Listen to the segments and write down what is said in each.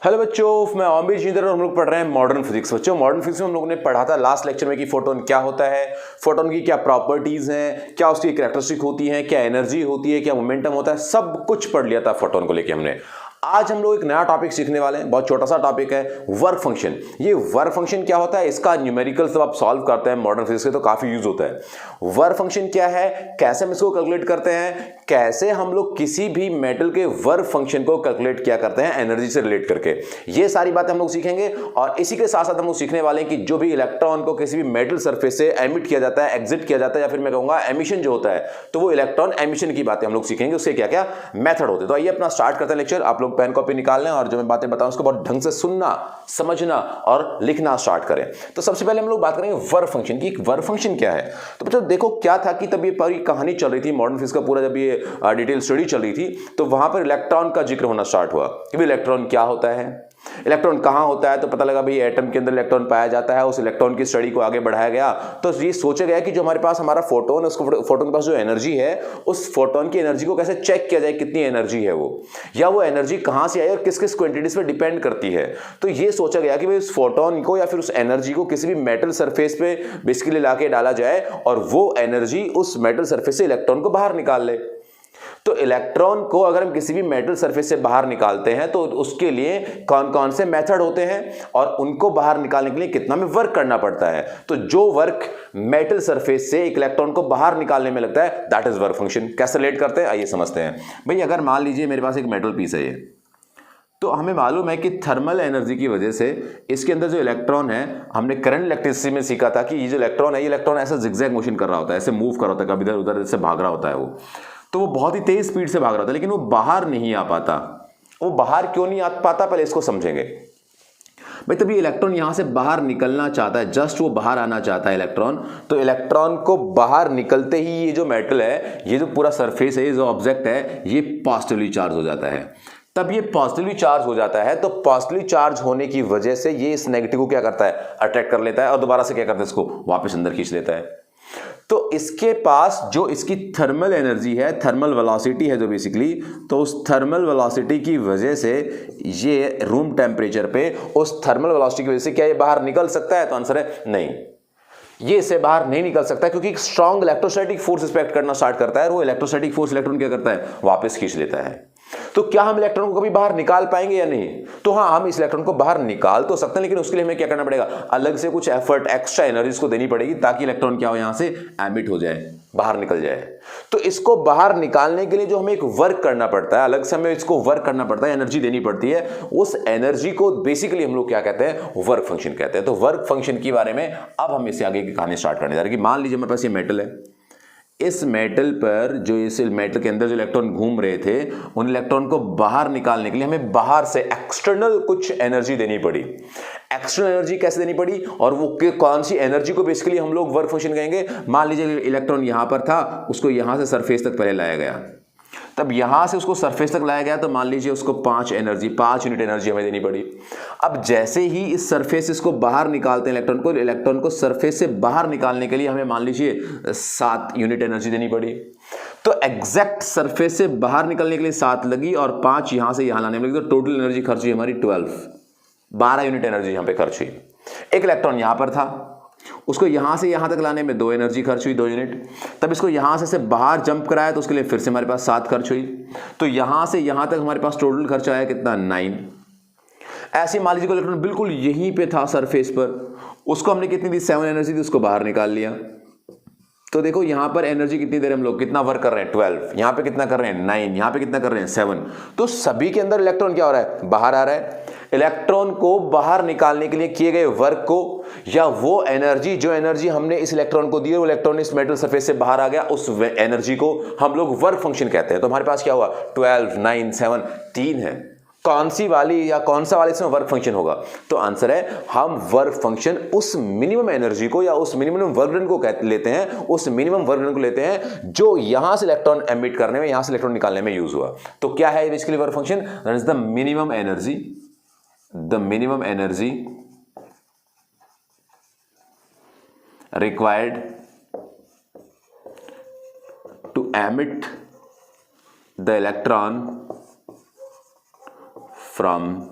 Hello बच्चों, मैं अमित जिंदर और हम लोग पढ़ रहे हैं मॉडर्न फिजिक्स। बच्चों, मॉडर्न फिजिक्स में हम लोगों ने पढ़ा था लास्ट लेक्चर में कि फोटोन क्या होता है, फोटोन की क्या प्रॉपर्टीज हैं, क्या उसकी कैरेक्टरिस्टिक होती हैं, क्या एनर्जी होती है, क्या मोमेंटम होता है, सब कुछ पढ़ लिया था फोटोन को लेके हमने। आज हम लोग एक नया टॉपिक सीखने वाले हैं, बहुत छोटा सा टॉपिक है, वर्क फंक्शन। ये वर्क फंक्शन क्या होता है, इसका न्यूमेरिकल सब आप सॉल्व करते हैं मॉडर्न फिजिक्स के तो काफी यूज होता है। वर्क फंक्शन क्या है, कैसे हम इसको कैलकुलेट करते हैं, कैसे हम लोग किसी भी मेटल के वर्क फंक्शन को कैलकुलेट किया करते हैं एनर्जी से रिलेट करके, ये सारी बातें हम लोग सीखेंगे। और इसी के साथ साथ हम लोग सीखने वाले हैं कि जो भी इलेक्ट्रॉन को किसी भी मेटल सरफेस से एमिट किया जाता है, एग्जिट किया जाता है, या फिर मैं कहूंगा एमिशन जो होता है, तो वो इलेक्ट्रॉन एमिशन की बातें हम लोग सीखेंगे, उसके क्या क्या मेथड होते हैं। तो आइए अपना स्टार्ट करते हैं लेक्चर। आप लोग पेन कॉपी निकाल लें और जो मैं बातें बताऊं उसको बहुत ढंग से सुनना, समझना और लिखना स्टार्ट करें। तो सबसे पहले हम लोग बात करेंगे वर्क फंक्शन की। वर्क फंक्शन क्या है। तो बच्चों देखो क्या था कि तब ये पूरी कहानी चल रही थी मॉडर्न फिजिक्स का पूरा, जब ये डिटेल स्टडी चल रही थी तो वहां पर इलेक्ट्रॉन का जिक्र होना स्टार्ट हुआ कि इलेक्ट्रॉन क्या होता है, इलेक्ट्रॉन कहां होता है। तो पता लगा भाई एटम के अंदर इलेक्ट्रॉन पाया जाता है। उस इलेक्ट्रॉन की स्टडी को आगे बढ़ाया गया तो ये सोचा गया कि जो हमारे पास हमारा फोटोन है, उसको फोटोन के पास जो एनर्जी है, उस फोटोन की एनर्जी को कैसे चेक किया जाए, कितनी एनर्जी है वो, या वो एनर्जी कहां से आई और किस किस क्वांटिटीज पे डिपेंड करती है। तो ये सोचा गया कि भाई उस फोटोन को या फिर उस एनर्जी को किसी भी मेटल सरफेस पे बेसिकली लाके डाला जाए और वो एनर्जी उस मेटल सरफेस से इलेक्ट्रॉन को बाहर निकाल ले। तो इलेक्ट्रॉन को अगर हम किसी भी मेटल सरफेस से बाहर निकालते हैं तो उसके लिए कौन कौन से मेथड होते हैं और उनको बाहर निकालने के लिए कितना में वर्क करना पड़ता है। तो जो वर्क मेटल सरफेस से एक इलेक्ट्रॉन को बाहर निकालने में लगता है, दैट इज वर्क फंक्शन। कैसे रिलेट करते हैं आइए समझते हैं। भाई अगर मान लीजिए मेरे पास एक मेटल पीस है ये, तो हमें मालूम है कि थर्मल एनर्जी की वजह से इसके अंदर जो इलेक्ट्रॉन है, हमने करंट इलेक्ट्रिसिटी में सीखा था कि ये जो इलेक्ट्रॉन है, ये इलेक्ट्रॉन ऐसा जिगजैग मोशन कर रहा होता है, ऐसे मूव कर रहा होता है, कभी इधर उधर से भाग रहा होता है वो। तो वो बहुत ही तेज स्पीड से भाग रहा था, लेकिन वो बाहर नहीं आ पाता। वो बाहर क्यों नहीं आ पाता, पहले इसको समझेंगे। भाई तभी इलेक्ट्रॉन यहां से बाहर निकलना चाहता है, जस्ट वो बाहर आना चाहता है इलेक्ट्रॉन। तो इलेक्ट्रॉन को बाहर निकलते ही ये जो मेटल है, ये जो पूरा सरफेस है, ये जो ऑब्जेक्ट है, ये पॉजिटिवली चार्ज हो जाता है। तब ये पॉजिटिवली चार्ज हो जाता है, तो पॉजिटिवली चार्ज होने की वजह से ये इस नेगेटिव को क्या करता है, अट्रैक्ट कर लेता है और दोबारा से क्या करता है, इसको वापस अंदर खींच लेता है। तो इसके पास जो इसकी थर्मल एनर्जी है, थर्मल वेलोसिटी है जो बेसिकली, तो उस थर्मल वेलोसिटी की वजह से ये रूम टेम्परेचर पे उस थर्मल वेलोसिटी की वजह से क्या ये बाहर निकल सकता है। तो आंसर है नहीं, ये इससे बाहर नहीं निकल सकता, क्योंकि स्ट्रॉन्ग इलेक्ट्रोस्टैटिक फोर्स एक्ट करना स्टार्ट करता है और वो इलेक्ट्रोस्टैटिक फोर्स इलेक्ट्रॉन क्या करता है, वापस खींच लेता है। तो क्या हम इलेक्ट्रॉन को कभी बाहर निकाल पाएंगे या नहीं। तो हाँ, हम इस इलेक्ट्रॉन को बाहर निकाल तो सकते हैं, लेकिन उसके लिए हमें क्या करना पड़ेगा, अलग से कुछ एफर्ट, एक्स्ट्रा एनर्जी को देनी पड़ेगी ताकि इलेक्ट्रॉन क्या हो, यहां से एमिट हो जाए, बाहर निकल जाए। तो इसको बाहर निकालने के लिए जो हमें एक वर्क करना पड़ता है, अलग से हमें इसको वर्क करना पड़ता है, एनर्जी देनी पड़ती है, उस एनर्जी को बेसिकली हम लोग क्या कहते हैं, वर्क फंक्शन कहते हैं। तो वर्क फंक्शन के बारे में अब हम इससे आगे की कहानी स्टार्ट करने जा रहे हैं। कि मान लीजिए हमारे पास ये मेटल है, इस मेटल पर जो इस मेटल के अंदर जो इलेक्ट्रॉन घूम रहे थे, उन इलेक्ट्रॉन को बाहर निकालने के लिए हमें बाहर से एक्सटर्नल कुछ एनर्जी देनी पड़ी। एक्सटर्नल एनर्जी कैसे देनी पड़ी और वो कौन सी एनर्जी को बेसिकली हम लोग वर्क फंक्शन कहेंगे। मान लीजिए इलेक्ट्रॉन यहां पर था, उसको यहां से सरफेस तक पहले लाया गया, तब यहां से उसको सरफेस तक लाया गया, तो मान लीजिए उसको 5 यूनिट एनर्जी हमें देनी पड़ी। अब जैसे ही इस सरफेस इसको बाहर निकालते हैं इलेक्ट्रॉन को सरफेस से बाहर निकालने के लिए हमें मान लीजिए 7 यूनिट एनर्जी देनी पड़ी। तो एग्जैक्ट सरफेस से बाहर निकलने के लिए 7 लगी और 5 यहां से यहां लाने में लगी, तो टोटल एनर्जी खर्च हुई हमारी 12 यूनिट एनर्जी यहां पे खर्च हुई। एक इलेक्ट्रॉन यहां पर था, उसको यहां से यहां तक लाने में 2 एनर्जी खर्च हुई, 2 यूनिट। तब इसको यहां से बाहर जंप कराया तो उसके लिए फिर से हमारे पास 7 खर्च हुई। तो यहां से यहां तक हमारे पास टोटल खर्च आया कितना, 9। ऐसे मान लीजिए इलेक्ट्रॉन बिल्कुल यहीं पे था सरफेस पर, उसको हमने कितनी दी, 7 एनर्जी दी, उसको बाहर निकाल लिया। तो देखो यहां पर एनर्जी कितनी दे रहे हैं हम लोग, कितना वर्क कर रहे हैं, 12। यहां पे कितना कर रहे हैं, 9। यहां पे कितना कर रहे हैं, 7। तो सभी के अंदर इलेक्ट्रॉन क्या हो रहा है, बाहर आ रहा है। इलेक्ट्रॉन को बाहर निकालने के लिए किए गए वर्क को, या वो एनर्जी जो एनर्जी हमने इस इलेक्ट्रॉन को दी है, वो इलेक्ट्रॉन इस मेटल सरफेस से बाहर आ गया, उस एनर्जी को हम लोग वर्क फंक्शन कहते हैं। तो हमारे पास क्या हुआ, 12, 9, 7, 3 है। कौन सी वाली या कौन सा वाले इसमें वर्क फंक्शन होगा। तो आंसर है, हम वर्क फंक्शन उस मिनिमम एनर्जी को या उस मिनिमम वर्क डन को लेते हैं, उस मिनिमम वर्क डन को लेते हैं जो यहां से इलेक्ट्रॉन एमिट करने में, यहां से इलेक्ट्रॉन निकालने में यूज हुआ। तो क्या है basically work function, that is the minimum energy required to emit the electron from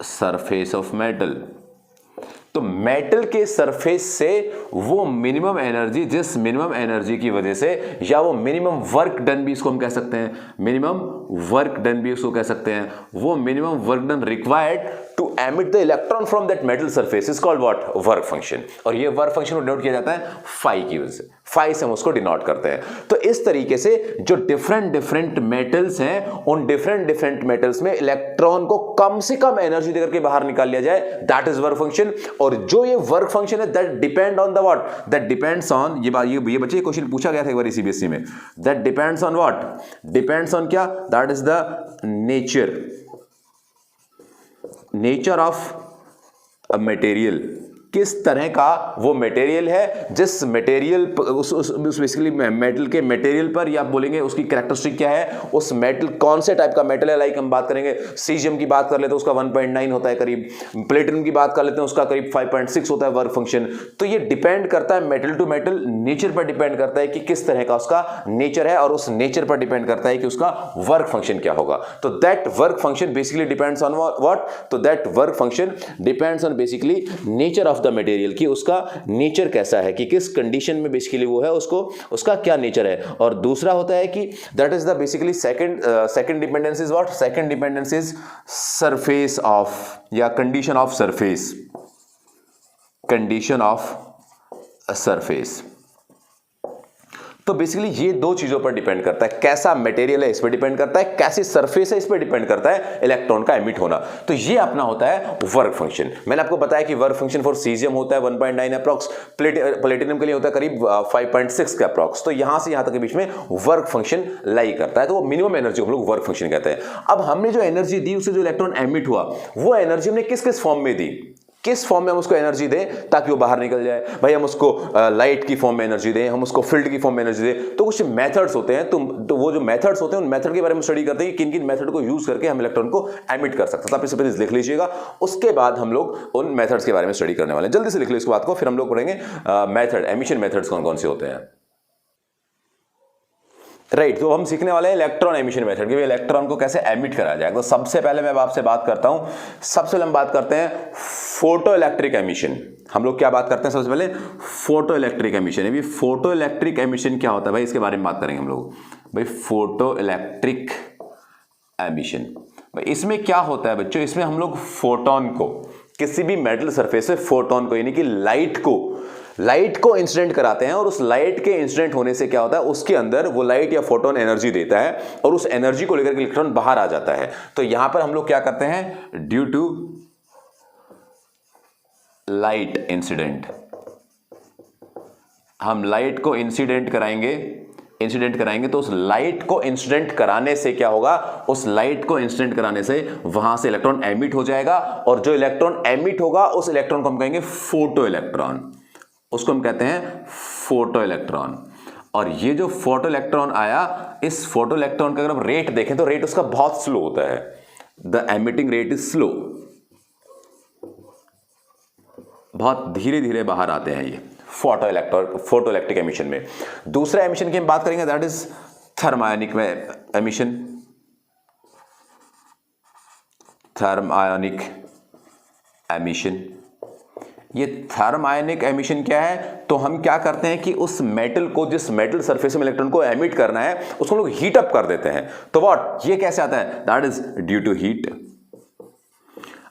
surface of metal. तो मेटल के सरफेस से वो मिनिमम एनर्जी, जिस मिनिमम एनर्जी की वजह से, या वो मिनिमम वर्क डन भी इसको हम कह सकते हैं, मिनिमम वर्क डन भी उसको कह सकते हैं, वो minimum work done required to emit the electron from that metal surface is called what, work function. और ये वर्क फंक्शन को डिनोट किया जाता है फाई की वजह से, फाई से हम उसको डिनोट करते हैं। तो इस तरीके से जो डिफरेंट मेटल्स हैं, उन डिफरेंट मेटल्स में इलेक्ट्रॉन को कम से कम एनर्जी देकर के बाहर निकाल लिया जाए, दैट इज वर्क फंक्शन। और जो ये वर्क फंक्शन है that depend on the what, that depends on, ये बच्चे क्वेश्चन पूछा गया था एक बार सीबीएसई में, that depends on what, depends on क्या, that is the nature of a material, किस तरह का वो मटेरियल है, जिस मटेरियल उस बेसिकली मेटल के मटेरियल पर, या आप बोलेंगे उसकी कैरेक्टरिस्टिक क्या है, उस मेटल कौन से टाइप का मेटल है। लाइक हम बात करेंगे सीजियम की बात कर लेते हैं, उसका 1.9 होता है करीब, प्लेटिनम की बात कर लेते हैं उसका करीब 5.6 होता है वर्क फंक्शन। तो ये डिपेंड करता है मेटल टू मेटल, नेचर पर डिपेंड करता है कि किस तरह का उसका नेचर है, और उस नेचर पर डिपेंड करता है कि उसका वर्क फंक्शन क्या होगा। तो that work function basically depends on what, तो that work function depends on basically nature of the material, की उसका नेचर कैसा है, कि किस कंडीशन में बेसिकली वो है, उसको उसका क्या नेचर है। और दूसरा होता है कि that is the basically second dependence is what, second dependence is surface of, या condition of surface, condition of surface. तो बेसिकली ये दो चीजों पर डिपेंड करता है, कैसा मटेरियल है इस पर डिपेंड करता है, कैसी सरफेस है इस पर डिपेंड करता है इलेक्ट्रॉन का एमिट होना। तो ये अपना होता है वर्क फंक्शन। मैंने आपको बताया कि वर्क फंक्शन फॉर सीजियम होता है 1.9 अप्रॉक्स, प्लेटिनम के लिए होता है करीब 5.6 का अप्रॉक्स। तो यहां से यहां तक के बीच में वर्क फंक्शन लाई करता है, तो वो मिनिमम एनर्जी हम लोग वर्क फंक्शन कहते हैं। अब हमने जो एनर्जी दी, उससे जो इलेक्ट्रॉन एमिट हुआ, वो एनर्जी हमने किस किस फॉर्म में दी, किस फॉर्म में हम उसको एनर्जी दें ताकि वो बाहर निकल जाए। भाई हम उसको लाइट की फॉर्म में एनर्जी दें, हम उसको फील्ड की फॉर्म में एनर्जी दें, तो कुछ मेथड्स होते हैं। तो वो जो मेथड्स होते हैं, उन मेथड के बारे में स्टडी करते हैं कि किन किन मेथड को यूज करके हम इलेक्ट्रॉन को एमिट कर सकते हैं। तो आप इसे पहले लिख लीजिएगा, उसके बाद हम लोग उन मेथड्स के बारे में स्टडी करने वाले हैं। जल्दी से लिख लो इस बात को, फिर हम लोग पढ़ेंगे मेथड, एमिशन मेथड्स कौन कौन से होते हैं। राइट, तो हम सीखने वाले हैं इलेक्ट्रॉन एमिशन मेथड कि इलेक्ट्रॉन को कैसे एमिट कराया जाए। तो सबसे पहले मैं आपसे बात करता हूं, सबसे पहले हम बात करते हैं फोटो इलेक्ट्रिक एमिशन। हम लोग क्या बात करते हैं सबसे पहले, फोटो इलेक्ट्रिक एमिशन। अभी फोटो इलेक्ट्रिक एमिशन क्या होता है भाई, इसके बारे में बात करेंगे हम लोग। भाई फोटो इलेक्ट्रिक एमिशन, भाई इसमें क्या होता है बच्चों, इसमें हम लोग फोटोन को, किसी भी मेटल सरफेस से फोटोन को, यानी कि लाइट को इंसिडेंट कराते हैं, और उस लाइट के इंसिडेंट होने से क्या होता है, उसके अंदर वो लाइट या फोटोन एनर्जी देता है, और उस एनर्जी को लेकर के इलेक्ट्रॉन बाहर आ जाता है। तो यहां पर हम लोग क्या करते हैं, ड्यू टू लाइट इंसिडेंट, हम लाइट को इंसिडेंट कराएंगे, तो उस लाइट को इंसिडेंट कराने से क्या होगा, उस लाइट को इंसिडेंट कराने से वहां से इलेक्ट्रॉन एमिट हो जाएगा, और जो इलेक्ट्रॉन एमिट होगा उस इलेक्ट्रॉन को हम कहेंगे फोटो इलेक्ट्रॉन, उसको हम कहते हैं फोटो इलेक्ट्रॉन। और ये जो फोटो इलेक्ट्रॉन आया, इस फोटो इलेक्ट्रॉन का अगर हम रेट देखें तो रेट उसका बहुत स्लो होता है, the emitting rate is slow, बहुत धीरे धीरे बाहर आते हैं ये फोटो इलेक्ट्रिक एमिशन में। दूसरा एमिशन की हम बात करेंगे, that is thermionic emission. Thermionic emission, ये थर्मायोनिक एमिशन क्या है, तो हम क्या करते हैं कि उस मेटल को, जिस मेटल सरफेस में इलेक्ट्रॉन को एमिट करना है, उसको लोग हीट अप कर देते हैं। तो व्हाट, ये कैसे आता है, that is due to heat.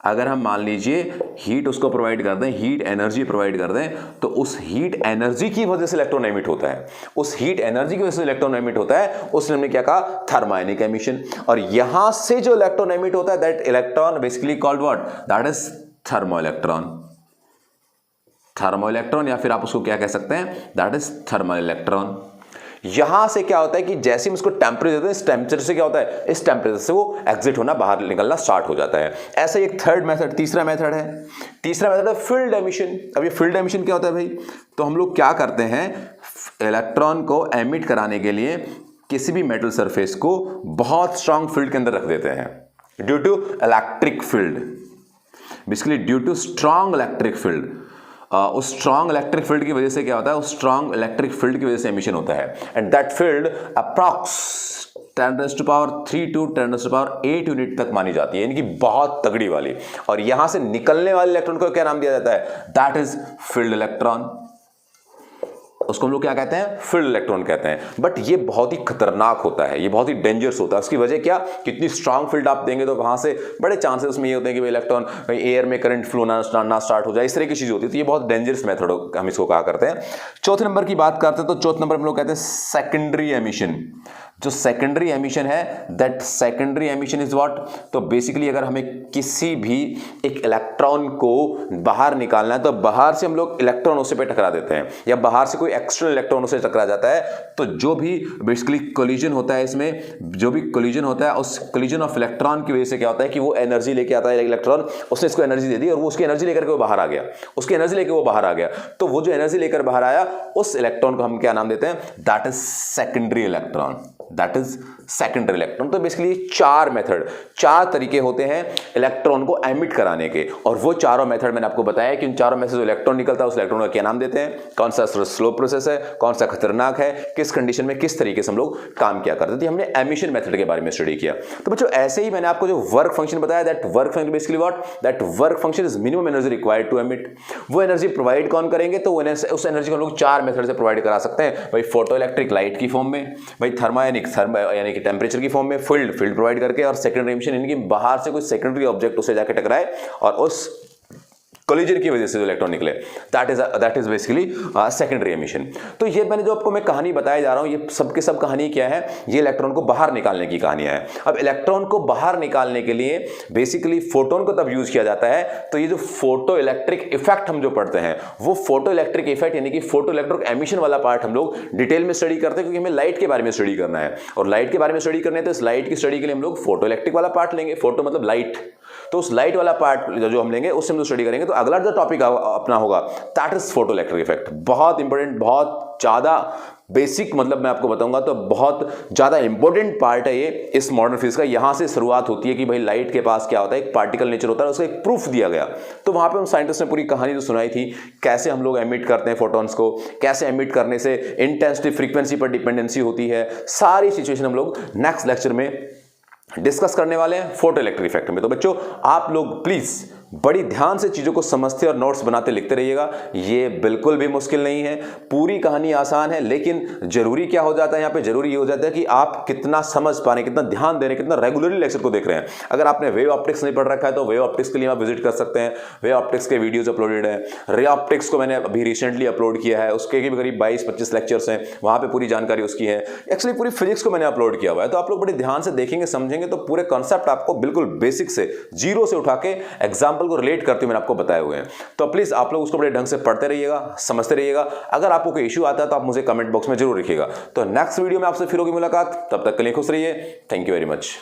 अगर हम मान लीजिए हीट उसको प्रोवाइड कर दें, हीट एनर्जी प्रोवाइड कर दें, तो उस हीट एनर्जी की वजह से इलेक्ट्रॉन एमिट होता है, उस हीट एनर्जी की वजह से इलेक्ट्रॉन एमिट होता है, उसने हमने क्या कहा, थर्मायोनिक एमिशन। और यहां से जो इलेक्ट्रॉन एमिट होता है, that electron basically called what, that is thermo electron, या फिर आप उसको क्या कह सकते हैं, दैट इज थर्मल इलेक्ट्रॉन। यहां से क्या होता है कि जैसे हम इसको टेंपरेचर देते हैं, इस टेंपरेचर से क्या होता है, इस टेंपरेचर से वो एग्जिट होना, बाहर निकलना स्टार्ट हो जाता है। ऐसा एक थर्ड मेथड, तीसरा मेथड है फील्ड एमिशन। अब ये फील्ड एमिशन क्या होता है भाई, तो हम लोग क्या करते हैं, इलेक्ट्रॉन को एमिट कराने के लिए किसी भी मेटल सरफेस को बहुत स्ट्रांग फील्ड के अंदर रख देते हैं, due to electric field, basically due to strong electric field. उस स्ट्रॉन्ग इलेक्ट्रिक फील्ड की वजह से क्या होता है, उस स्ट्रॉन्ग इलेक्ट्रिक फील्ड की वजह से एमिशन होता है, and that field approx 10⁻³ to 10⁻8 unit तक मानी जाती है, यानी कि बहुत तगड़ी वाली। और यहां से निकलने वाले इलेक्ट्रॉन को क्या नाम दिया जाता है, दैट इज फील्ड इलेक्ट्रॉन। उसको हम लोग क्या कहते हैं, फील्ड इलेक्ट्रॉन कहते हैं। बट ये बहुत ही खतरनाक होता है, ये बहुत ही डेंजरस होता है। उसकी वजह क्या, कितनी स्ट्रांग फील्ड आप देंगे तो वहां से बड़े चांसेस उसमें ये होते हैं कि इलेक्ट्रॉन एयर में करंट फ्लो ना स्टार्ट हो जाए, इस तरह की चीज होती है। तो ये बहुत डेंजरस मेथड हम इसको कहा करते हैं। चौथे नंबर की बात करते हैं तो चौथे नंबर हम लोग कहते हैं सेकेंडरी एमिशन। जो सेकेंडरी एमिशन है, that secondary emission is what, तो बेसिकली अगर हमें किसी भी एक इलेक्ट्रॉन को बाहर निकालना है तो बाहर से हम लोग इलेक्ट्रॉन उससे पे टकरा देते हैं, या बाहर से कोई एक्सटर्नल इलेक्ट्रॉन उससे टकरा जाता है, तो जो भी बेसिकली कोलिजन होता है, इसमें जो भी कोलिजन होता है उस कोलिजन ऑफ इलेक्ट्रॉन की वजह से क्या होता है कि वो एनर्जी लेके आता है इलेक्ट्रॉन, उसने इसको एनर्जी दे दी और वो उसकी एनर्जी लेकर के वो बाहर आ गया, उसकी एनर्जी लेकर वो बाहर आ गया। तो वो जो एनर्जी लेकर बाहर आया उस इलेक्ट्रॉन को हम क्या नाम देते हैं, that is secondary electron, that is secondary electron. तो बेसिकली चार मेथड, चार तरीके होते हैं इलेक्ट्रॉन को एमिट कराने के, और वो चारों मेथड मैंने आपको बताया कि उन चारों में से जो इलेक्ट्रॉन निकलता है उस इलेक्ट्रॉन का क्या नाम देते हैं, कौन सा स्लो प्रोसेस है, कौन सा खतरनाक है, किस कंडीशन में किस तरीके से हम लोग काम किया करते थे। हमने एमिशन मेथड के बारे में स्टडी किया। तो बच्चों ऐसे ही मैंने आपको जो वर्क फंक्शन बताया, that work function basically what, that work function is minimum energy required to emit. वो एनर्जी प्रोवाइड कौन करेंगे, तो उस एनर्जी को हम लोग चार मेथड से प्रोवाइड करा सकते हैं। भाई फोटो इलेक्ट्रिक लाइट की फॉर्म में, भाई थर्मायोनिक यानी कि टेम्परेचर की फॉर्म में, फील्ड प्रोवाइड करके, और सेकेंडरी एमिशन यानी कि बाहर से कोई सेकेंडरी ऑब्जेक्ट उसे जाके टकराए और उस कोलिजन की वजह से जो इलेक्ट्रॉन निकले, that is basically secondary emission. तो ये मैंने जो आपको मैं कहानी बताया जा रहा हूं, ये सब के सब कहानी क्या है, ये इलेक्ट्रॉन को बाहर निकालने की कहानियां है। अब इलेक्ट्रॉन को बाहर निकालने के लिए बेसिकली फोटोन को तब यूज किया जाता है, तो ये जो फोटो इलेक्ट्रिक इफेक्ट हम जो पढ़ते हैं, वो फोटो इलेक्ट्रिक इफेक्ट यानी कि फोटो इलेक्ट्रिक एमिशन वाला पार्ट हम लोग डिटेल में स्टडी करते हैं, क्योंकि हमें लाइट के बारे में स्टडी करना है, और लाइट के बारे में स्टडी करना है तो इस लाइट की स्टडी के लिए हम लोग फोटो इलेक्ट्रिक वाला पार्ट लेंगे। फोटो मतलब लाइट, तो उस लाइट वाला पार्ट जो हम लेंगे उससे हम लोग स्टडी करेंगे। तो अगला जो टॉपिक अपना होगा that is photo electric effect. बहुत इंपॉर्टेंट, बहुत ज्यादा बेसिक, मतलब मैं आपको बताऊंगा तो बहुत ज्यादा इंपॉर्टेंट पार्ट है ये इस मॉडर्न फिजिक्स का। यहां से शुरुआत होती है कि भाई लाइट के पास क्या होता है, एक पार्टिकल नेचर होता है, उसका एक प्रूफ दिया गया। तो वहां पे उन साइंटिस्ट ने पूरी कहानी जो सुनाई थी, कैसे हम लोग एमिट करते हैं फोटॉन्स को, कैसे एमिट करने से इंटेंसिटी फ्रीक्वेंसी पर डिपेंडेंसी होती है, सारी सिचुएशन हम लोग नेक्स्ट लेक्चर में डिस्कस करने वाले हैं फोटो इलेक्ट्रिक इफेक्ट में। तो बच्चों आप लोग प्लीज बड़ी ध्यान से चीजों को समझते और नोट्स बनाते लिखते रहिएगा। ये बिल्कुल भी मुश्किल नहीं है, पूरी कहानी आसान है, लेकिन जरूरी क्या हो जाता है यहाँ पे, जरूरी ये हो जाता है कि आप कितना समझ पा रहे हैं, कितना ध्यान दे रहे हैं, कितना रेगुलरली लेक्चर को देख रहे हैं। अगर आपने वेव ऑप्टिक्स नहीं पढ़ रखा है तो वेव ऑप्टिक्स के लिए आप विजिट कर सकते हैं। वेव ऑप्टिक्स के वीडियोज अपलोडेड है। रे ऑप्टिक्स को मैंने अभी रिसेंटली अपलोड किया है, उसके भी करीब 22-25 लेक्चर्स हैं, वहां पर पूरी जानकारी उसकी है। एक्चुअली पूरी फिजिक्स को मैंने अपलोड किया हुआ है, तो आप लोग बड़े ध्यान से देखेंगे, समझेंगे तो पूरे कॉन्सेप्ट आपको बिल्कुल बेसिक से, जीरो से उठा के एग्जाम्पल को रिलेट करते हुए मैंने आपको बताए हुए हैं। तो प्लीज आप लोग उसको बड़े ढंग से पढ़ते रहिएगा, समझते रहिएगा। अगर आपको कोई इश्यू आता है तो आप मुझे कमेंट बॉक्स में जरूर लिखिएगा। तो नेक्स्ट वीडियो में आपसे फिर होगी मुलाकात, तब तक के लिए खुश रहिए। Thank you very much.